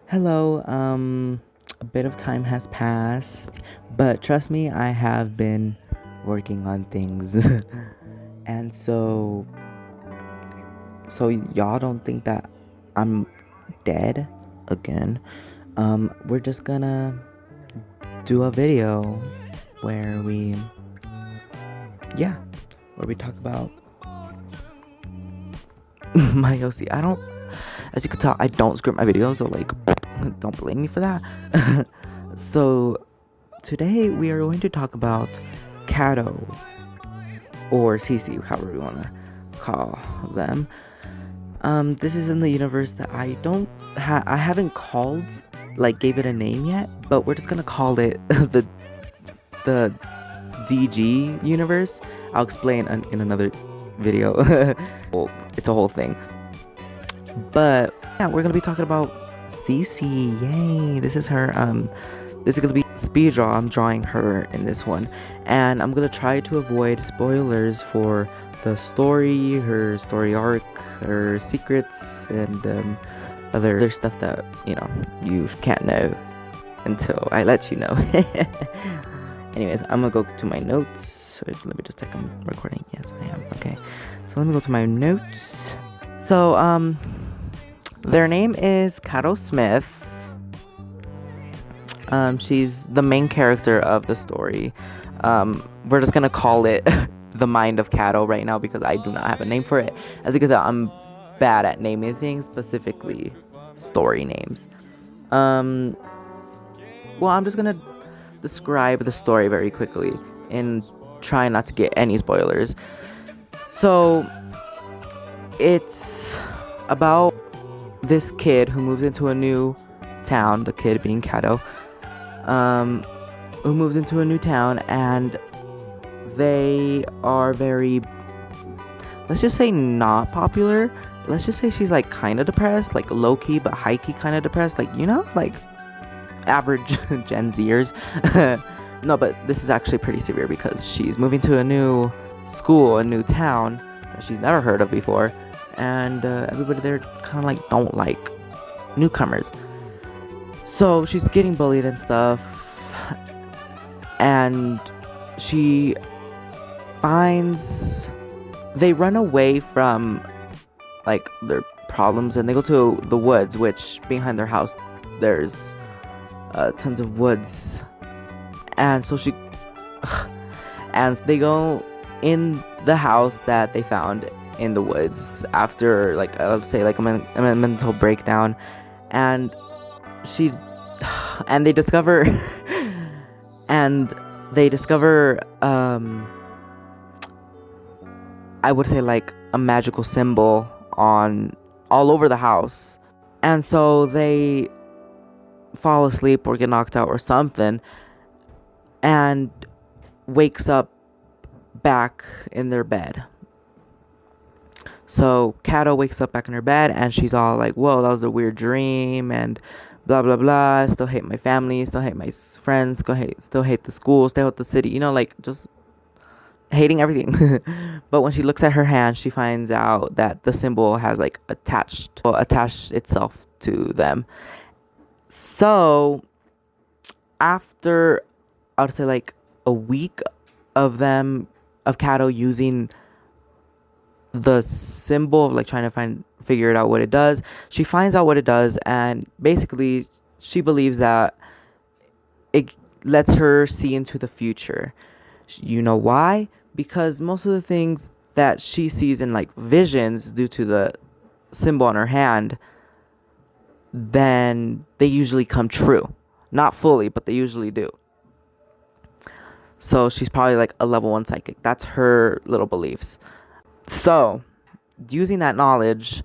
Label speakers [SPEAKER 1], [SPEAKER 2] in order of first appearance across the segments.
[SPEAKER 1] Hello, a bit of time has passed, but trust me, I have been working on things. And so y'all don't think that I'm dead again. We're just gonna do a video where yeah, where we talk about my OC. As you can tell, I don't script my videos, so like, don't blame me for that. So today we are going to talk about Cato, or Cece, however we want to call them. This is in the universe that I haven't called, like, gave it a name yet, but we're just gonna call it the DG universe. I'll explain in another video. Well, it's a whole thing. But yeah, we're gonna be talking about Cece. Yay! This is her. This is gonna be speed draw. I'm drawing her in this one, and I'm gonna try to avoid spoilers for the story, her story arc, her secrets, and other stuff that you can't know until I let you know. Anyways, I'm gonna go to my notes. Let me just check. I'm recording. Yes, I am. Okay. So let me go to my notes. So their name is Cato Smith. She's the main character of the story. We're just gonna call it the Mind of Cato right now because I do not have a name for it. As you can tell, I'm bad at naming things, specifically story names. Well, I'm just gonna describe the story very quickly and try not to get any spoilers. So it's about this kid who moves into a new town, the kid being Cato, who moves into a new town, and they are very, let's just say, not popular. Let's just say she's like kind of depressed, like low-key but high-key kind of depressed, like, like average Gen Zers. No, but this is actually pretty severe because she's moving to a new school, a new town that she's never heard of before, and everybody there kind of like don't like newcomers. So she's getting bullied and stuff, and they run away from like their problems, and they go to the woods, which behind their house there's tons of woods, and so and they go in the house that they found in the woods after, like, I would say, like a mental breakdown, and they discover I would say, like, a magical symbol on all over the house, and so they fall asleep or get knocked out or something, and wakes up back in their bed. So Cato wakes up back in her bed, and she's all like, whoa, that was a weird dream, and blah blah blah. I still hate my family, still hate my friends, still hate the school, still hate the city, like, just hating everything. But when she looks at her hand, she finds out that the symbol has, like, attached itself to them. So after, I would say, like, a week of Cato using the symbol, of, like, trying to figure it out what it does, she finds out what it does, and basically she believes that it lets her see into the future. You know why? Because most of the things that she sees in, like, visions due to the symbol on her hand, then they usually come true. Not fully, but they usually do. So she's probably like a level 1 psychic. That's her little beliefs. So, using that knowledge,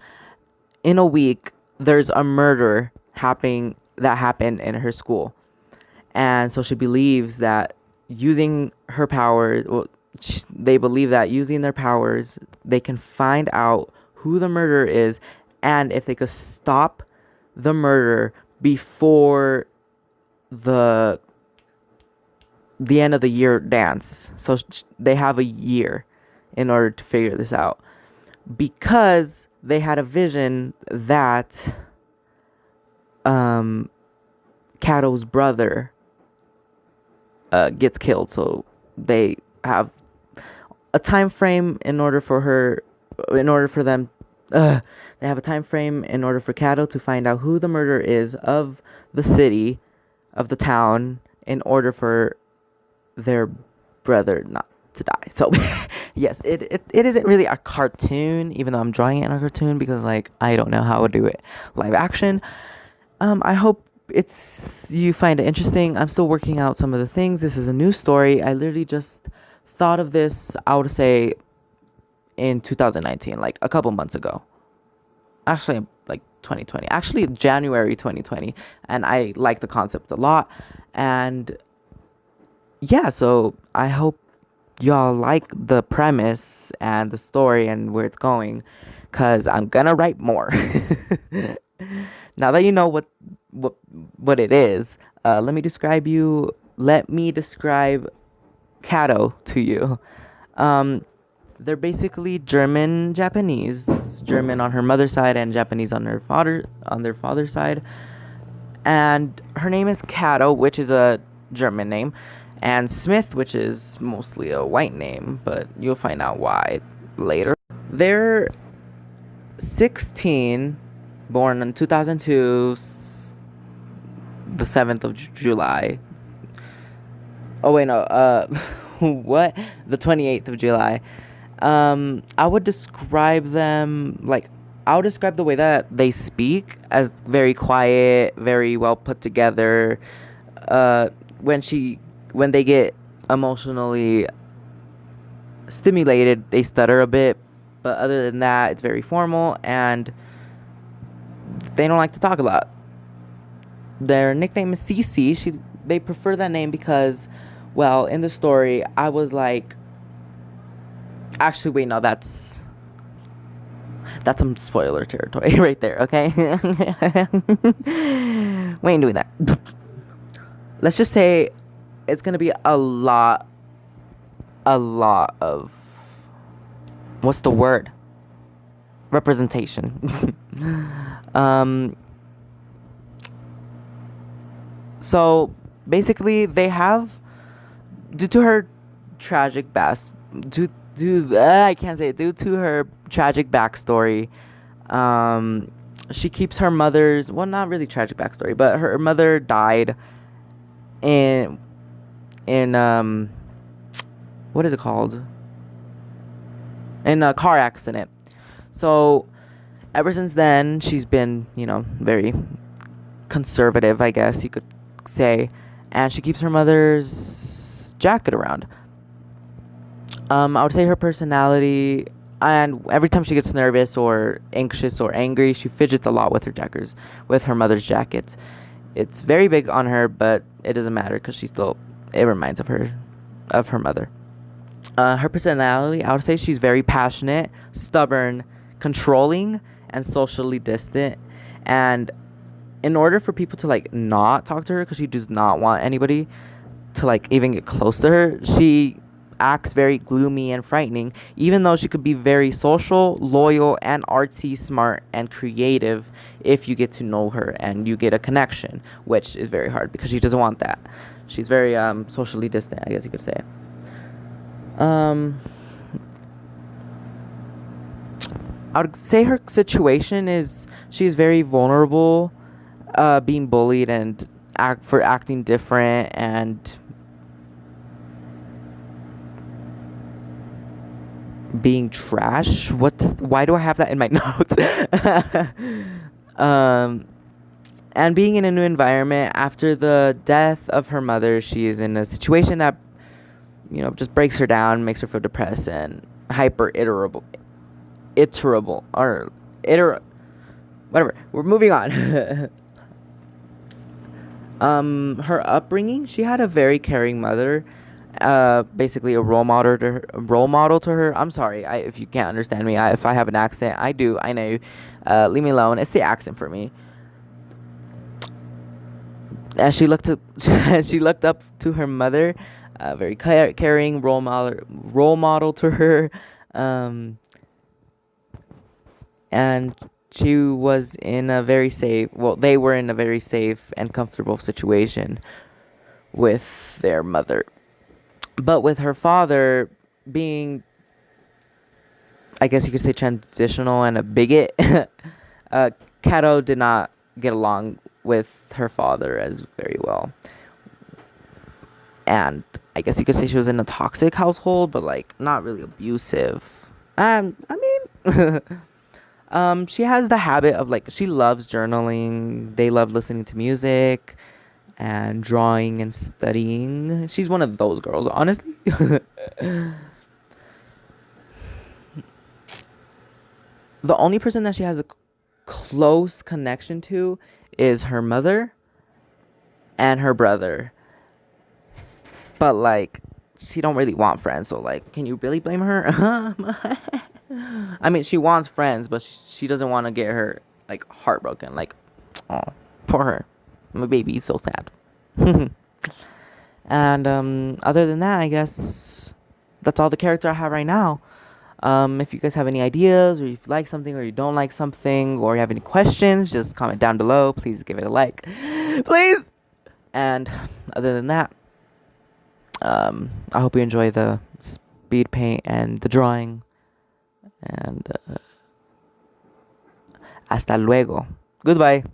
[SPEAKER 1] in a week, there's a murder happened in her school. And so she believes that using her powers, they believe that using their powers, they can find out who the murderer is, and if they could stop the murder before the end of the year dance. So they have a year in order to figure this out, because they had a vision that um Cato's brother gets killed, so they have a time frame in order for them they have a time frame in order for Cato to find out who the murderer is of the city, of the town, in order for their brother not to die. So yes, it isn't really a cartoon, even though I'm drawing it in a cartoon, because like I don't know how to do it live action. I hope you find it interesting. I'm still working out some of the things. This is a new story. I literally just thought of this, I would say, in 2019, like a couple months ago. Actually, like 2020. Actually, January 2020. And I like the concept a lot. And yeah, so I hope y'all like the premise and the story and where it's going, because I'm gonna write more. Now that you know what what it is, let me describe Cato to you. Um, they're basically German Japanese, German on her mother's side and Japanese on their father's side. And her name is Cato, which is a German name, and Smith, which is mostly a white name, but you'll find out why later. They're 16, born in 2002, the 7th of July. Oh wait, no, what? The 28th of July. I would describe them like I would describe the way that they speak as very quiet, very well put together. Uh, when they get emotionally stimulated, they stutter a bit, but other than that, it's very formal, and they don't like to talk a lot. Their nickname is CC. They prefer that name because, well, in the story, I was like, actually, wait, no, that's some spoiler territory right there, okay? We ain't doing that. Let's just say it's gonna be a lot of, what's the word? Representation. So basically, they have, due to her tragic past, I can't say it, due to her tragic backstory, she keeps her mother's, well, not really tragic backstory, but her mother died in what is it called? In a car accident. So ever since then, she's been, very conservative, I guess you could say, and she keeps her mother's jacket around. I would say her personality, and every time she gets nervous or anxious or angry, she fidgets a lot with her mother's jackets. It's very big on her, but it doesn't matter because it reminds of her mother. Her personality, I would say she's very passionate, stubborn, controlling, and socially distant. And in order for people to like not talk to her, because she does not want anybody to like even get close to her, she acts very gloomy and frightening, even though she could be very social, loyal, and artsy, smart, and creative if you get to know her and you get a connection, which is very hard because she doesn't want that. She's very socially distant, I guess you could say. I would say her situation is she's very vulnerable, being bullied and acting different, and being trash. Why do I have that in my notes? And being in a new environment after the death of her mother, she is in a situation that just breaks her down, makes her feel depressed and whatever. We're moving on. Her upbringing, she had a very caring mother, basically a role model to her. I'm sorry, if you can't understand me, if I have an accent, I know. Leave me alone. It's the accent for me. And she looked up to her mother, very caring role model to her, and she was in a very safe, well, they were in a very safe and comfortable situation with their mother. But with her father being, I guess you could say, transitional and a bigot, Cato did not get along with her father as very well. And I guess you could say she was in a toxic household, but like not really abusive. I mean, she has the habit of like she loves journaling. They love listening to music and drawing and studying. She's one of those girls, honestly. The only person that she has a close connection to is her mother and her brother. But like she don't really want friends, so like can you really blame her? I mean, she wants friends, but she doesn't want to get her like heartbroken. Like, oh, poor her. My baby is so sad. And other than that, I guess that's all the character I have right now. If you guys have any ideas, or if you like something, or you don't like something, or you have any questions, just comment down below. Please give it a like, please. And other than that, I hope you enjoy the speed paint and the drawing. And hasta luego. Goodbye.